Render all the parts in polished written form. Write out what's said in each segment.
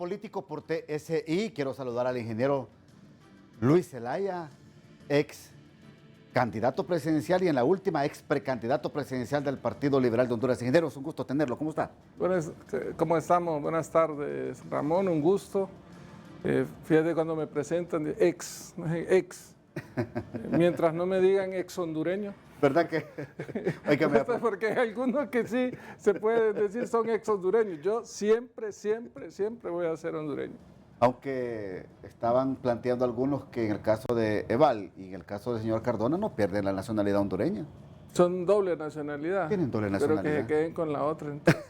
político por TSI. Quiero saludar al ingeniero Luis Zelaya, ex candidato presidencial y en la última ex precandidato presidencial del Partido Liberal de Honduras. Ingeniero, es un gusto tenerlo. ¿Cómo está? ¿Cómo estamos? Buenas tardes, Ramón, un gusto. Fíjate cuando me presentan, ex. Mientras no me digan ex hondureño. ¿Verdad que? Porque hay algunos que sí se puede decir son ex hondureños. Yo siempre voy a ser hondureño. Aunque estaban planteando algunos que en el caso de Eval y en el caso del señor Cardona no pierden la nacionalidad hondureña. Son doble nacionalidad. Tienen doble nacionalidad. Pero que se queden con la otra. Entonces.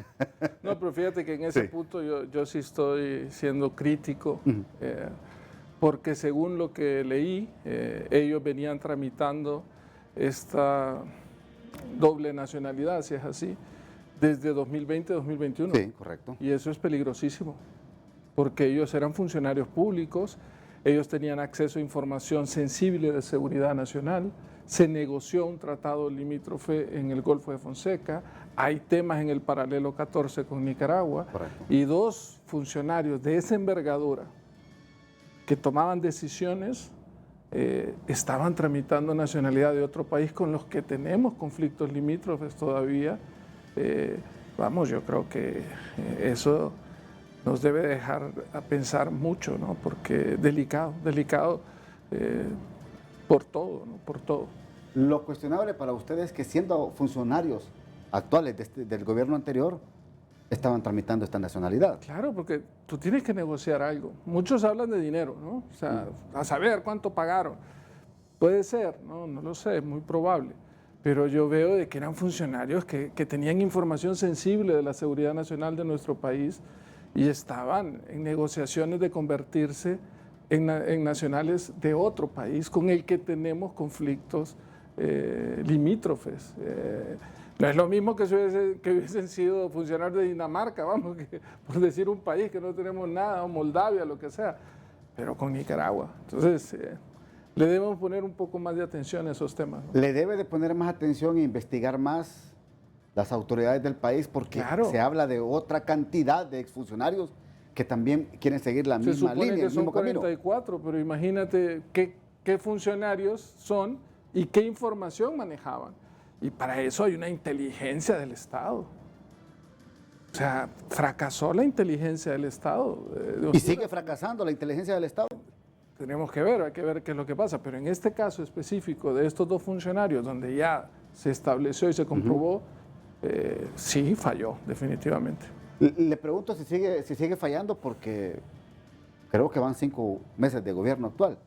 No, pero fíjate que en ese punto yo sí estoy siendo crítico, porque según lo que leí, ellos venían tramitando esta doble nacionalidad, si es así, desde 2020-2021. Sí, correcto. Y eso es peligrosísimo, porque ellos eran funcionarios públicos, ellos tenían acceso a información sensible de seguridad nacional, se negoció un tratado limítrofe en el Golfo de Fonseca, hay temas en el paralelo 14 con Nicaragua, correcto. Y dos funcionarios de esa envergadura que tomaban decisiones estaban tramitando nacionalidad de otro país con los que tenemos conflictos limítrofes todavía. Vamos, yo creo que eso nos debe dejar a pensar mucho, ¿no? Porque delicado por todo, ¿no? Por todo. Lo cuestionable para ustedes es que siendo funcionarios actuales del gobierno anterior, estaban tramitando esta nacionalidad. Claro, porque tú tienes que negociar algo. Muchos hablan de dinero, ¿no? O sea, a saber cuánto pagaron. Puede ser, no lo sé, es muy probable. Pero yo veo de que eran funcionarios que tenían información sensible de la seguridad nacional de nuestro país y estaban en negociaciones de convertirse en nacionales de otro país con el que tenemos conflictos limítrofes. No es lo mismo que hubiesen sido funcionarios de Dinamarca, vamos, que, por decir un país que no tenemos nada, o Moldavia, lo que sea, pero con Nicaragua. Entonces, le debemos poner un poco más de atención a esos temas, ¿no? Le debe de poner más atención e investigar más las autoridades del país porque claro. Se habla de otra cantidad de exfuncionarios que también quieren seguir la misma línea, el mismo camino. 44, pero imagínate qué funcionarios son y qué información manejaban. Y para eso hay una inteligencia del Estado. O sea, fracasó la inteligencia del Estado. Y sigue fracasando la inteligencia del Estado. Tenemos que ver, hay que ver qué es lo que pasa. Pero en este caso específico de estos dos funcionarios, donde ya se estableció y se comprobó, sí falló, definitivamente. Le pregunto si sigue fallando porque creo que van 5 meses de gobierno actual.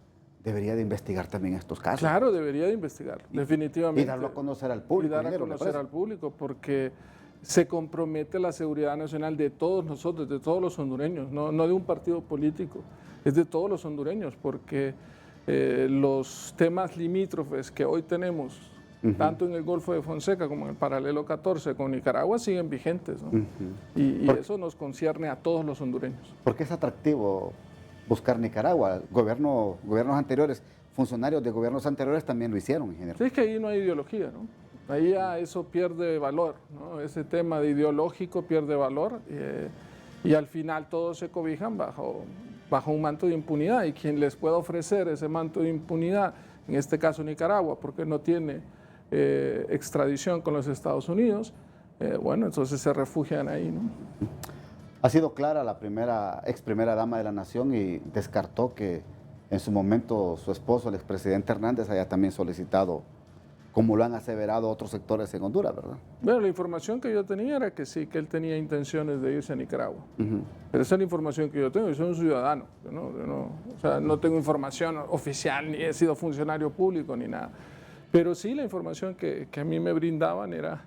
Debería de investigar también estos casos. Claro, debería de investigar, definitivamente. Y darlo a conocer al público. Y dar a conocer al público, porque se compromete la seguridad nacional de todos nosotros, de todos los hondureños, no de un partido político, es de todos los hondureños, porque los temas limítrofes que hoy tenemos, tanto en el Golfo de Fonseca como en el paralelo 14 con Nicaragua, siguen vigentes, ¿no? Y eso nos concierne a todos los hondureños. ¿Por qué es atractivo buscar Nicaragua? Gobiernos anteriores, funcionarios de gobiernos anteriores también lo hicieron, ingeniero. Sí, es que ahí no hay ideología, ¿no? Ahí ya eso pierde valor, ¿no? Ese tema de ideológico pierde valor y al final todos se cobijan bajo un manto de impunidad, y quien les pueda ofrecer ese manto de impunidad, en este caso Nicaragua, porque no tiene extradición con los Estados Unidos, bueno, entonces se refugian ahí, ¿no? Ha sido clara la ex primera dama de la nación y descartó que en su momento su esposo, el expresidente Hernández, haya también solicitado, como lo han aseverado otros sectores en Honduras, ¿verdad? Bueno, la información que yo tenía era que sí, que él tenía intenciones de irse a Nicaragua. Pero esa es la información que yo tengo, yo soy un ciudadano, o sea, no tengo información oficial, ni he sido funcionario público, ni nada. Pero sí la información que a mí me brindaban era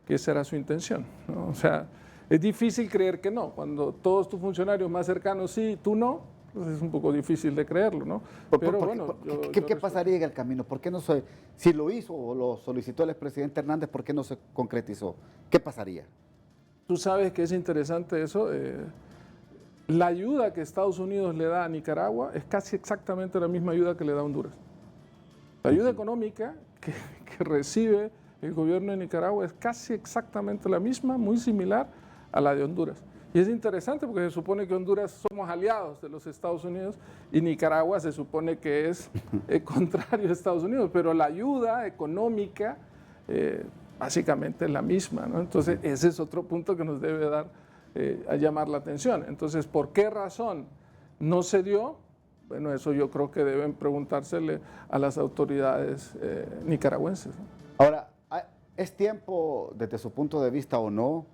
que esa era su intención, ¿no? O sea, es difícil creer que no, cuando todos tus funcionarios más cercanos sí, tú no, pues es un poco difícil de creerlo, ¿no? Pero bueno, ¿qué pasaría en el camino? ¿Por qué no si lo hizo o lo solicitó el expresidente Hernández, por qué no se concretizó? ¿Qué pasaría? Tú sabes que es interesante eso. La ayuda que Estados Unidos le da a Nicaragua es casi exactamente la misma ayuda que le da a Honduras. La ayuda económica que recibe el gobierno de Nicaragua es casi exactamente la misma, muy similar a la de Honduras. Y es interesante porque se supone que Honduras somos aliados de los Estados Unidos y Nicaragua se supone que es contrario a Estados Unidos, pero la ayuda económica básicamente es la misma, ¿no? Entonces ese es otro punto que nos debe dar a llamar la atención. Entonces, ¿por qué razón no se dio? Bueno, eso yo creo que deben preguntársele a las autoridades nicaragüenses, ¿no? Ahora, ¿es tiempo, desde su punto de vista o no,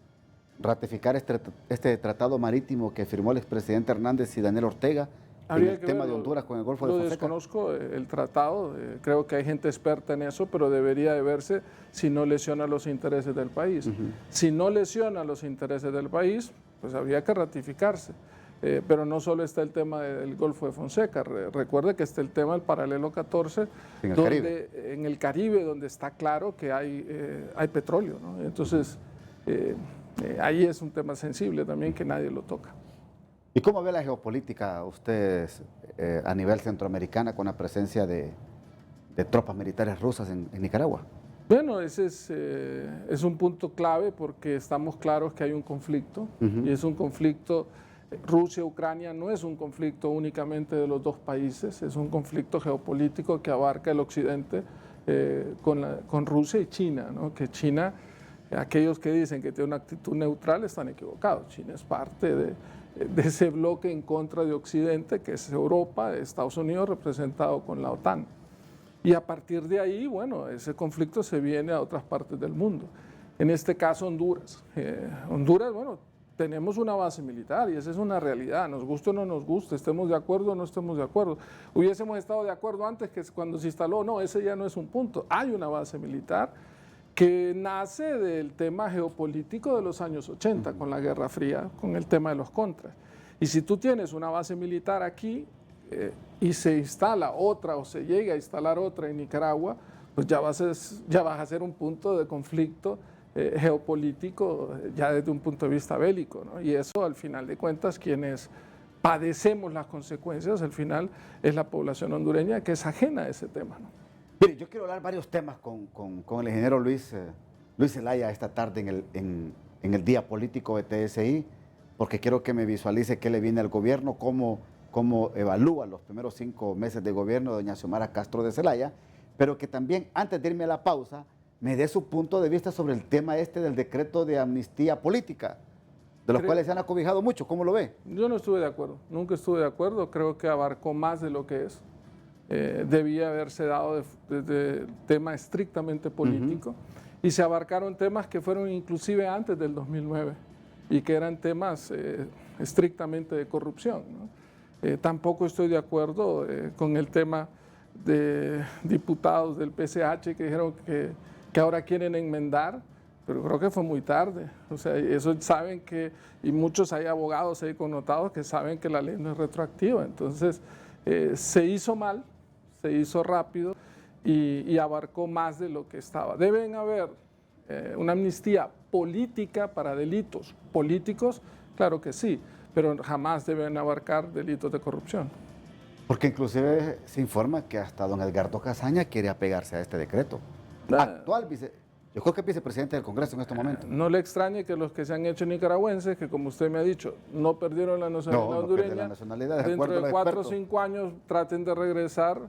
ratificar este tratado marítimo que firmó el expresidente Hernández y Daniel Ortega en el tema de Honduras con el Golfo de Fonseca? Lo desconozco el tratado, creo que hay gente experta en eso, pero debería de verse si no lesiona los intereses del país. Si no lesiona los intereses del país, pues habría que ratificarse. Pero no solo está el tema del Golfo de Fonseca, recuerde que está el tema del paralelo 14 en el Caribe, donde está claro que hay petróleo, ¿no? Entonces, ahí es un tema sensible también que nadie lo toca. ¿Y cómo ve la geopolítica ustedes a nivel centroamericana con la presencia de tropas militares rusas en Nicaragua? Bueno, ese es un punto clave porque estamos claros que hay un conflicto y es un conflicto. Rusia-Ucrania no es un conflicto únicamente de los dos países, es un conflicto geopolítico que abarca el occidente con Rusia y China, ¿no? Que China, aquellos que dicen que tiene una actitud neutral están equivocados. China es parte de ese bloque en contra de Occidente, que es Europa, Estados Unidos representado con la OTAN. Y a partir de ahí, bueno, ese conflicto se viene a otras partes del mundo. En este caso, Honduras. Honduras, bueno, tenemos una base militar y esa es una realidad, nos guste o no nos guste, estemos de acuerdo o no estemos de acuerdo. Hubiésemos estado de acuerdo antes que cuando se instaló, no, ese ya no es un punto. Hay una base militar que nace del tema geopolítico de los años 80, con la Guerra Fría, con el tema de los contras. Y si tú tienes una base militar aquí y se instala otra o se llega a instalar otra en Nicaragua, pues ya vas a ser un punto de conflicto geopolítico ya desde un punto de vista bélico, ¿no? Y eso al final de cuentas quienes padecemos las consecuencias al final es la población hondureña que es ajena a ese tema, ¿no? Mire, yo quiero hablar varios temas con el ingeniero Luis Zelaya esta tarde en el Día Político de TSI, porque quiero que me visualice qué le viene al gobierno, cómo evalúa los primeros 5 meses de gobierno de doña Xiomara Castro de Zelaya, pero que también antes de irme a la pausa me dé su punto de vista sobre el tema del decreto de amnistía política, de los cuales se han acobijado mucho. ¿Cómo lo ve? Yo no estuve de acuerdo, nunca estuve de acuerdo, creo que abarcó más de lo que es. Debía haberse dado desde tema estrictamente político y se abarcaron temas que fueron inclusive antes del 2009 y que eran temas estrictamente de corrupción, ¿no? Tampoco estoy de acuerdo con el tema de diputados del PCH que dijeron que ahora quieren enmendar, pero creo que fue muy tarde. O sea, eso saben que, y muchos hay abogados ahí connotados que saben que la ley no es retroactiva. Entonces, se hizo mal, se hizo rápido y abarcó más de lo que estaba. Deben haber una amnistía política para delitos políticos, claro que sí, pero jamás deben abarcar delitos de corrupción. Porque inclusive se informa que hasta don Edgardo Casaña quiere apegarse a este decreto. Actual yo creo que es vicepresidente del Congreso en este momento. No le extrañe que los que se han hecho nicaragüenses, que como usted me ha dicho, no perdieron la nacionalidad hondureña, la nacionalidad, dentro de 4 o 5 años traten de regresar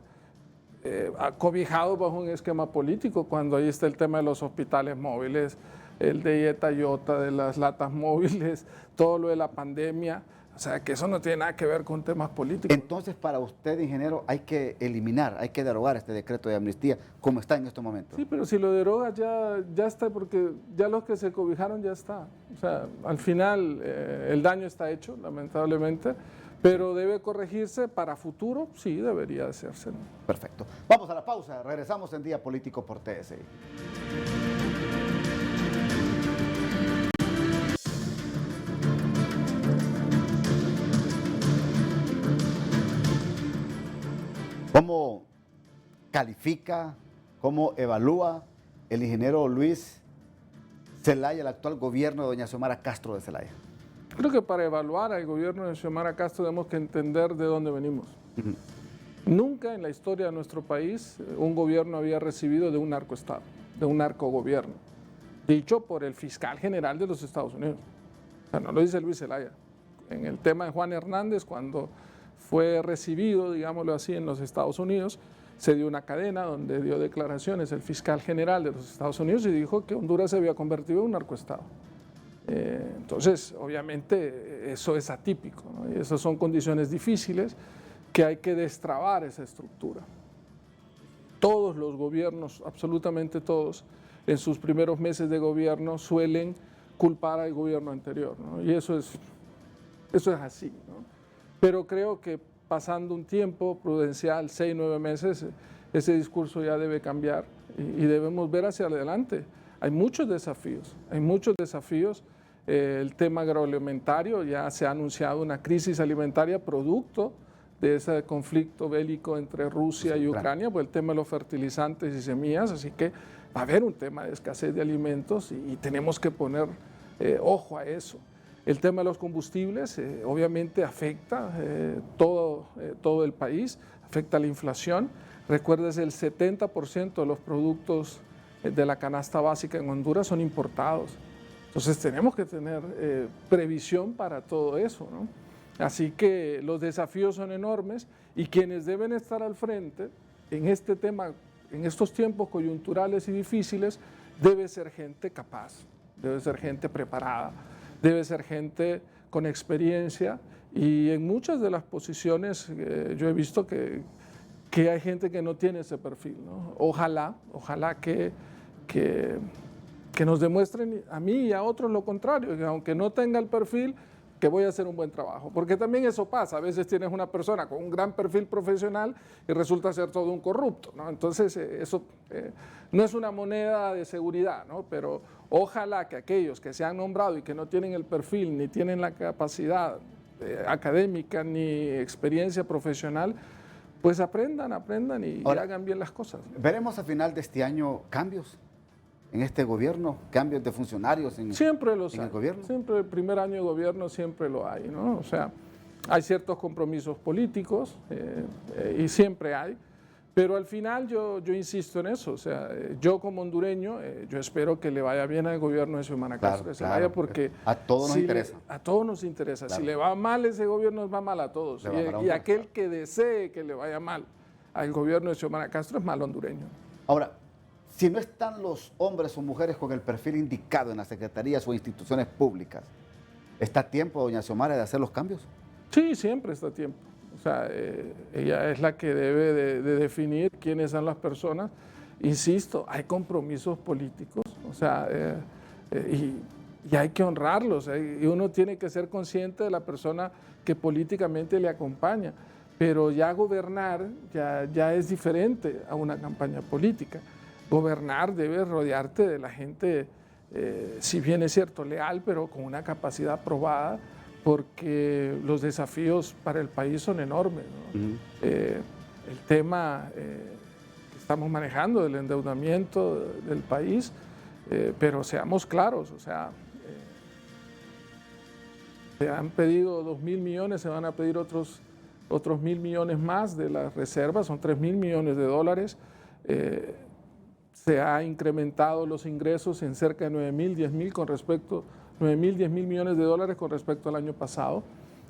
acobijados bajo un esquema político, cuando ahí está el tema de los hospitales móviles, el de Yetayota, de las latas móviles, todo lo de la pandemia. O sea, que eso no tiene nada que ver con temas políticos. Entonces, para usted, ingeniero, hay que eliminar, hay que derogar este decreto de amnistía como está en estos momentos. Sí, pero si lo deroga ya está, porque ya los que se cobijaron ya está. O sea, al final el daño está hecho, lamentablemente, pero debe corregirse para futuro, sí, debería hacerse, ¿no? Perfecto. Vamos a la pausa, regresamos en Día Político por TSI. ¿Cómo califica, cómo evalúa el ingeniero Luis Zelaya el actual gobierno de doña Xiomara Castro de Zelaya? Creo que para evaluar al gobierno de Xiomara Castro tenemos que entender de dónde venimos. Nunca en la historia de nuestro país un gobierno había recibido de un narcoestado, de un narcogobierno, dicho por el fiscal general de los Estados Unidos. O sea, no lo dice Luis Zelaya. En el tema de Juan Hernández, cuando fue recibido, digámoslo así, en los Estados Unidos, se dio una cadena donde dio declaraciones el fiscal general de los Estados Unidos y dijo que Honduras se había convertido en un narcoestado. Entonces, obviamente, eso es atípico, ¿no? Y esas son condiciones difíciles que hay que destrabar esa estructura. Todos los gobiernos, absolutamente todos, en sus primeros meses de gobierno suelen culpar al gobierno anterior, ¿no? Y eso es así, ¿no? Pero creo que pasando un tiempo prudencial, 6, 9 meses, ese discurso ya debe cambiar y debemos ver hacia adelante. Hay muchos desafíos, el tema agroalimentario, ya se ha anunciado una crisis alimentaria producto de ese conflicto bélico entre Rusia y Ucrania, pues el tema de los fertilizantes y semillas, así que va a haber un tema de escasez de alimentos y tenemos que poner ojo a eso. El tema de los combustibles obviamente afecta todo el país, afecta la inflación. Recuerdes, el 70% de los productos de la canasta básica en Honduras son importados. Entonces tenemos que tener previsión para todo eso, ¿no? Así que los desafíos son enormes y quienes deben estar al frente en este tema, en estos tiempos coyunturales y difíciles, debe ser gente capaz, debe ser gente preparada, debe ser gente con experiencia y en muchas de las posiciones yo he visto que hay gente que no tiene ese perfil, ¿no? Ojalá que nos demuestren a mí y a otros lo contrario, que aunque no tenga el perfil, que voy a hacer un buen trabajo, porque también eso pasa, a veces tienes una persona con un gran perfil profesional y resulta ser todo un corrupto, ¿no? Entonces eso no es una moneda de seguridad, ¿no? Pero ojalá que aquellos que se han nombrado y que no tienen el perfil, ni tienen la capacidad académica, ni experiencia profesional, pues aprendan y hagan bien las cosas. ¿Veremos a final de este año cambios en este gobierno, cambios de funcionarios en el gobierno? Siempre el primer año de gobierno siempre lo hay, ¿no? O sea, hay ciertos compromisos políticos y siempre hay, pero al final yo insisto en eso, o sea, yo como hondureño, yo espero que le vaya bien al gobierno de Xiomara Castro, claro, porque a todos nos interesa. A todos nos interesa, claro. Si le va mal ese gobierno, nos va mal a todos, y aquel que desee que le vaya mal al gobierno de Xiomara Castro es mal hondureño. Ahora, si no están los hombres o mujeres con el perfil indicado en las secretarías o instituciones públicas, ¿está tiempo, doña Xiomara, de hacer los cambios? Sí, siempre está tiempo. O sea, ella es la que debe de definir quiénes son las personas. Insisto, hay compromisos políticos, o sea, y hay que honrarlos. Y uno tiene que ser consciente de la persona que políticamente le acompaña. Pero ya gobernar ya es diferente a una campaña política. Gobernar debe rodearte de la gente, si bien es cierto, leal, pero con una capacidad probada, porque los desafíos para el país son enormes, ¿no? El tema que estamos manejando del endeudamiento del país, pero seamos claros, o sea, se han pedido 2.000 millones, se van a pedir otros 1.000 millones más de las reservas, son 3.000 millones de dólares. Se ha incrementado los ingresos en cerca de 9.000, 10.000 millones de dólares con respecto al año pasado,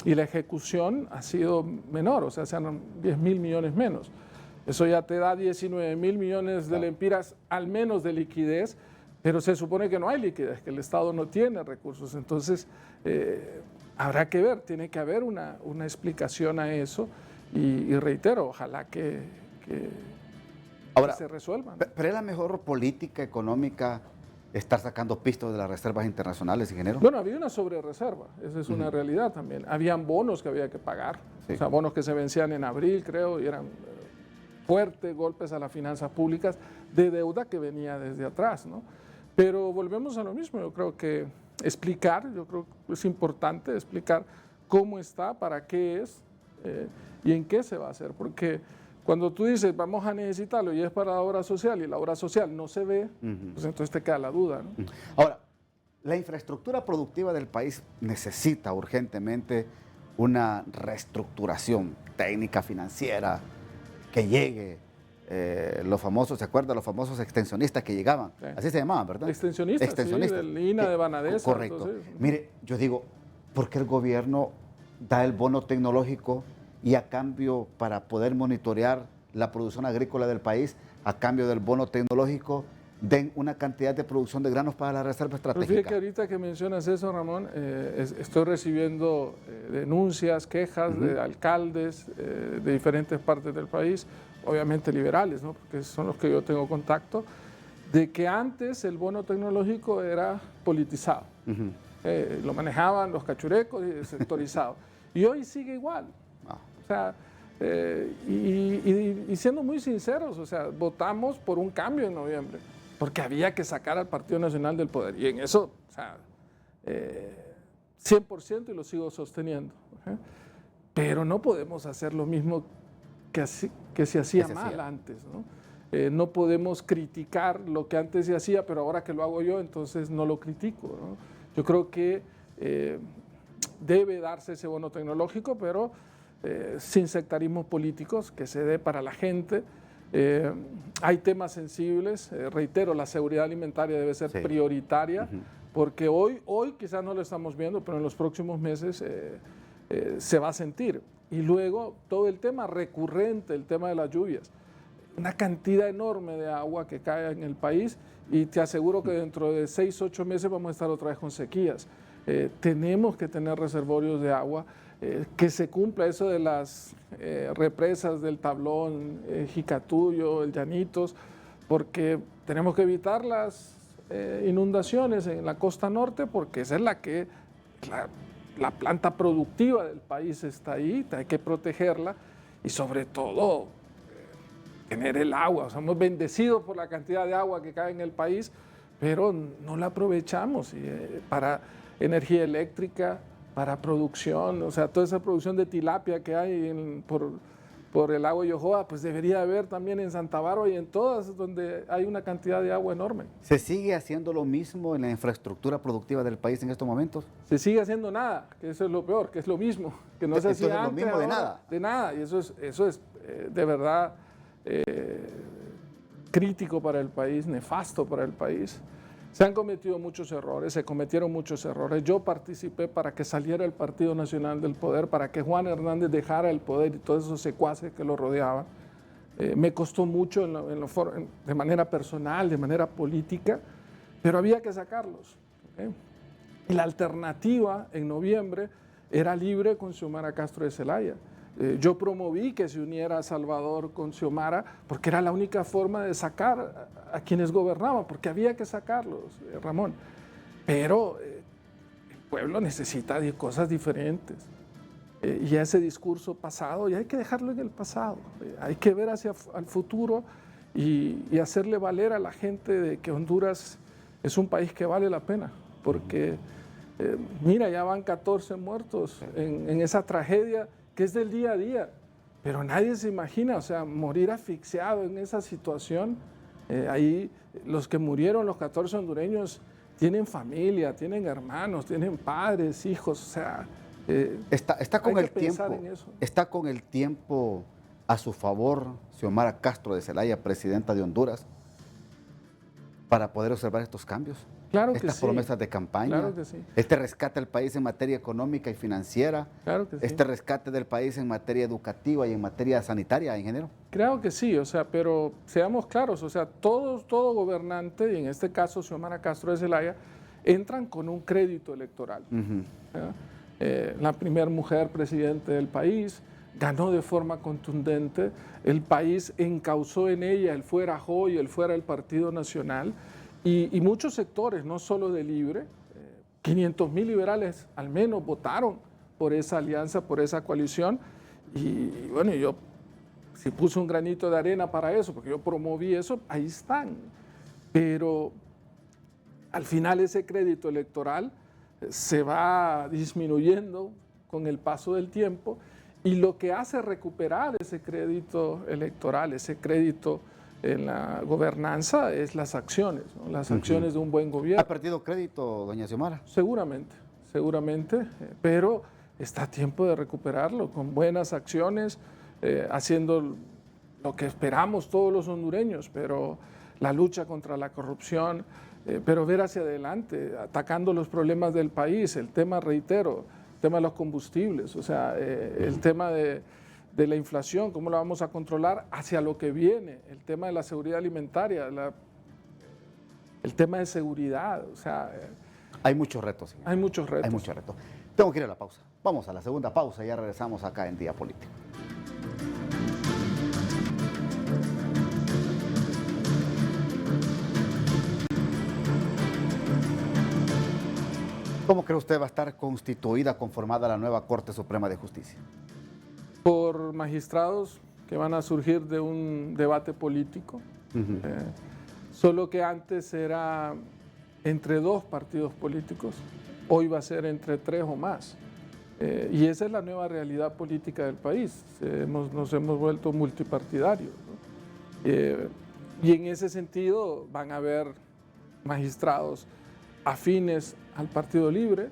y la ejecución ha sido menor, o sea, sean 10.000 millones menos. Eso ya te da 19.000 millones de lempiras al menos de liquidez, pero se supone que no hay liquidez, que el Estado no tiene recursos. Entonces, habrá que ver, tiene que haber una explicación a eso, y reitero, ojalá que Ahora, se resuelvan. ¿Pero es la mejor política económica estar sacando pistas de las reservas internacionales, ingeniero? Bueno, había una sobrereserva, esa es una realidad también. Habían bonos que había que pagar, o sea, bonos que se vencían en abril, creo, y eran fuertes golpes a las finanzas públicas de deuda que venía desde atrás, ¿no? Pero volvemos a lo mismo, yo creo que yo creo que es importante explicar cómo está, para qué es y en qué se va a hacer, porque cuando tú dices vamos a necesitarlo y es para la obra social y la obra social no se ve, pues entonces te queda la duda, ¿no? Ahora, la infraestructura productiva del país necesita urgentemente una reestructuración técnica, financiera, que llegue los famosos, ¿se acuerdan? Los famosos extensionistas que llegaban. Sí. Así se llamaban, ¿verdad? Extensionistas, sí, del INA de Banadesa. Correcto. Entonces, mire, yo digo, ¿por qué el gobierno da el bono tecnológico y a cambio, para poder monitorear la producción agrícola del país, a cambio del bono tecnológico, den una cantidad de producción de granos para la reserva estratégica? Fíjate que ahorita que mencionas eso, Ramón, estoy recibiendo denuncias, quejas de alcaldes de diferentes partes del país, obviamente liberales, ¿no? Porque son los que yo tengo contacto, de que antes el bono tecnológico era politizado. Lo manejaban los cachurecos y sectorizado. Y hoy sigue igual. O sea, y siendo muy sinceros, o sea, votamos por un cambio en noviembre, porque había que sacar al Partido Nacional del poder. Y en eso, o sea, 100% y lo sigo sosteniendo. Pero no podemos hacer lo mismo que se hacía mal antes, ¿no? No podemos criticar lo que antes se hacía, pero ahora que lo hago yo, entonces no lo critico, ¿no? Yo creo que debe darse ese bono tecnológico, pero sin sectarismos políticos, que se dé para la gente. Hay temas sensibles, reitero, la seguridad alimentaria debe ser prioritaria, porque hoy quizás no lo estamos viendo, pero en los próximos meses se va a sentir. Y luego todo el tema recurrente, el tema de las lluvias. Una cantidad enorme de agua que cae en el país y te aseguro que dentro de 6, 8 meses vamos a estar otra vez con sequías. Tenemos que tener reservorios de agua, que se cumpla eso de las represas del Tablón, Jicatuyo, el Llanitos, porque tenemos que evitar las inundaciones en la costa norte, porque esa es la planta productiva del país está ahí, hay que protegerla y sobre todo tener el agua. O sea, somos bendecidos por la cantidad de agua que cae en el país, pero no la aprovechamos para energía eléctrica, para producción, o sea, toda esa producción de tilapia que hay por el lago Yohoa, pues debería haber también en Santa Bárbara y en todas donde hay una cantidad de agua enorme. ¿Se sigue haciendo lo mismo en la infraestructura productiva del país en estos momentos? Se sigue haciendo nada, que eso es lo peor, que es lo mismo, que no se hacía antes. Lo mismo de nada. De nada, y eso es de verdad crítico para el país, nefasto para el país. Se han cometido muchos errores, se cometieron muchos errores. Yo participé para que saliera el Partido Nacional del Poder, para que Juan Hernández dejara el poder y todos esos secuaces que lo rodeaban. Me costó mucho de manera personal, de manera política, pero había que sacarlos. Y la alternativa en noviembre era libre con Xiomara Castro de Zelaya. Yo promoví que se uniera Salvador con Xiomara porque era la única forma de sacar a quienes gobernaban, porque había que sacarlos, Ramón. Pero el pueblo necesita de cosas diferentes. Y ese discurso pasado, y hay que dejarlo en el pasado. Hay que ver hacia el futuro y hacerle valer a la gente de que Honduras es un país que vale la pena, porque mira, ya van 14 muertos en esa tragedia que es del día a día, pero nadie se imagina, o sea, morir asfixiado en esa situación. Ahí los que murieron, los 14 hondureños, tienen familia, tienen hermanos, tienen padres, hijos, o sea, está con el tiempo a su favor Xiomara Castro de Zelaya, presidenta de Honduras, para poder observar estos cambios. Claro que estas sí. promesas de campaña, claro que sí. Este rescate al país en materia económica y financiera, claro que sí. Este rescate del país en materia educativa y en materia sanitaria, ingeniero. Creo que sí, o sea, pero seamos claros, o sea, todo gobernante, y en este caso Xiomara Castro de Zelaya, entran con un crédito electoral. La primera mujer presidente del país, ganó de forma contundente, el país encauzó en ella el fuera JOY, el fuera el Partido Nacional, y muchos sectores, no solo de Libre, 500,000 liberales al menos votaron por esa alianza, por esa coalición, y bueno, yo si puse un granito de arena para eso, porque yo promoví eso, ahí están. Pero al final ese crédito electoral se va disminuyendo con el paso del tiempo y lo que hace recuperar ese crédito electoral, ese crédito en la gobernanza es las acciones, ¿no? Las acciones de un buen gobierno. ¿Ha perdido crédito, doña Xiomara? Seguramente, pero está a tiempo de recuperarlo con buenas acciones, haciendo lo que esperamos todos los hondureños, pero la lucha contra la corrupción, pero ver hacia adelante, atacando los problemas del país, el tema, reitero, el tema de los combustibles, o sea, el tema de la inflación, cómo la vamos a controlar hacia lo que viene, el tema de la seguridad alimentaria, el tema de seguridad, o sea... Hay muchos retos. Señor. Hay muchos retos. Hay muchos retos. Tengo que ir a la pausa. Vamos a la segunda pausa y ya regresamos acá en Día Político. ¿Cómo cree usted va a estar constituida, conformada la nueva Corte Suprema de Justicia? Por magistrados que van a surgir de un debate político, solo que antes era entre 2 partidos políticos, hoy va a ser entre 3 o más. Y esa es la nueva realidad política del país. Nos hemos vuelto multipartidarios, ¿no? Y en ese sentido van a haber magistrados afines al Partido Libre,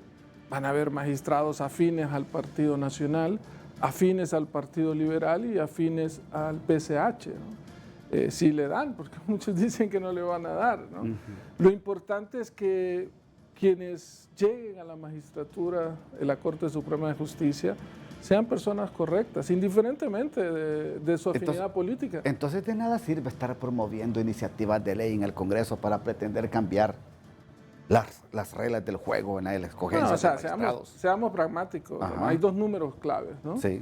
van a haber magistrados afines al Partido Nacional, afines al Partido Liberal y afines al PSH, ¿no? Si le dan, porque muchos dicen que no le van a dar, ¿no? Lo importante es que quienes lleguen a la magistratura de la Corte Suprema de Justicia sean personas correctas, indiferentemente de su afinidad política. Entonces de nada sirve estar promoviendo iniciativas de ley en el Congreso para pretender cambiar las reglas del juego en la escogencia de magistrados. Seamos pragmáticos. Hay 2 números claves, ¿no? Sí.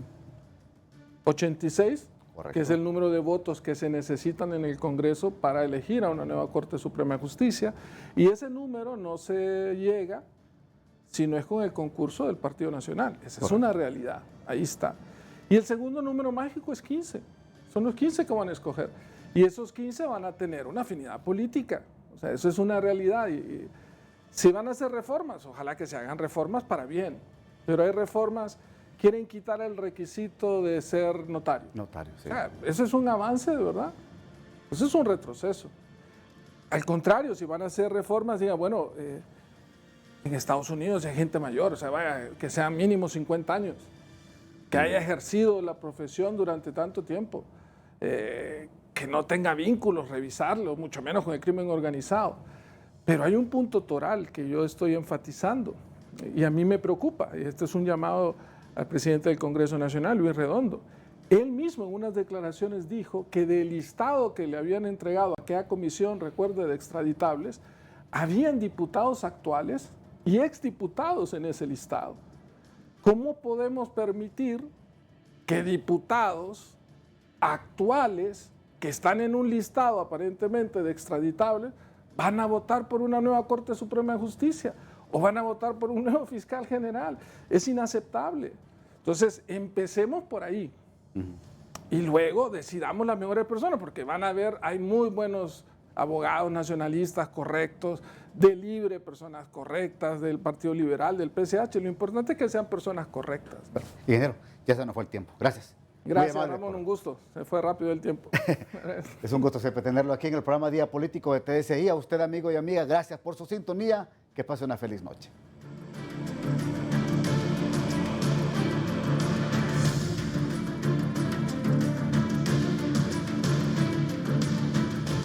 86, correcto, que es el número de votos que se necesitan en el Congreso para elegir a una nueva Corte Suprema de Justicia, y ese número no se llega si no es con el concurso del Partido Nacional. Esa es una realidad, ahí está. Y el segundo número mágico es 15, son los 15 que van a escoger, y esos 15 van a tener una afinidad política, o sea, eso es una realidad. Y si van a hacer reformas, ojalá que se hagan reformas para bien, pero hay reformas, quieren quitar el requisito de ser notario. Notario, sí. O sea, eso es un avance, de verdad. Eso es un retroceso. Al contrario, si van a hacer reformas, digan, bueno, en Estados Unidos hay gente mayor, o sea, vaya, que sean mínimo 50 años, que haya ejercido la profesión durante tanto tiempo, que no tenga vínculos, revisarlo, mucho menos con el crimen organizado. Pero hay un punto toral que yo estoy enfatizando y a mí me preocupa, y este es un llamado al presidente del Congreso Nacional, Luis Redondo. Él mismo en unas declaraciones dijo que del listado que le habían entregado a aquella comisión, recuerde, de extraditables, habían diputados actuales y exdiputados en ese listado. ¿Cómo podemos permitir que diputados actuales que están en un listado aparentemente de extraditables van a votar por una nueva Corte Suprema de Justicia o van a votar por un nuevo fiscal general? Es inaceptable. Entonces, empecemos por ahí y luego decidamos las mejores personas, porque van a ver, hay muy buenos abogados nacionalistas correctos, de Libre, personas correctas, del Partido Liberal, del PSH. Lo importante es que sean personas correctas. Ingeniero, ya se nos fue el tiempo. Gracias. Gracias, Ramón, un gusto. Se fue rápido el tiempo. Es un gusto siempre tenerlo aquí en el programa Día Político de TSI. A usted, amigo y amiga, gracias por su sintonía. Que pase una feliz noche.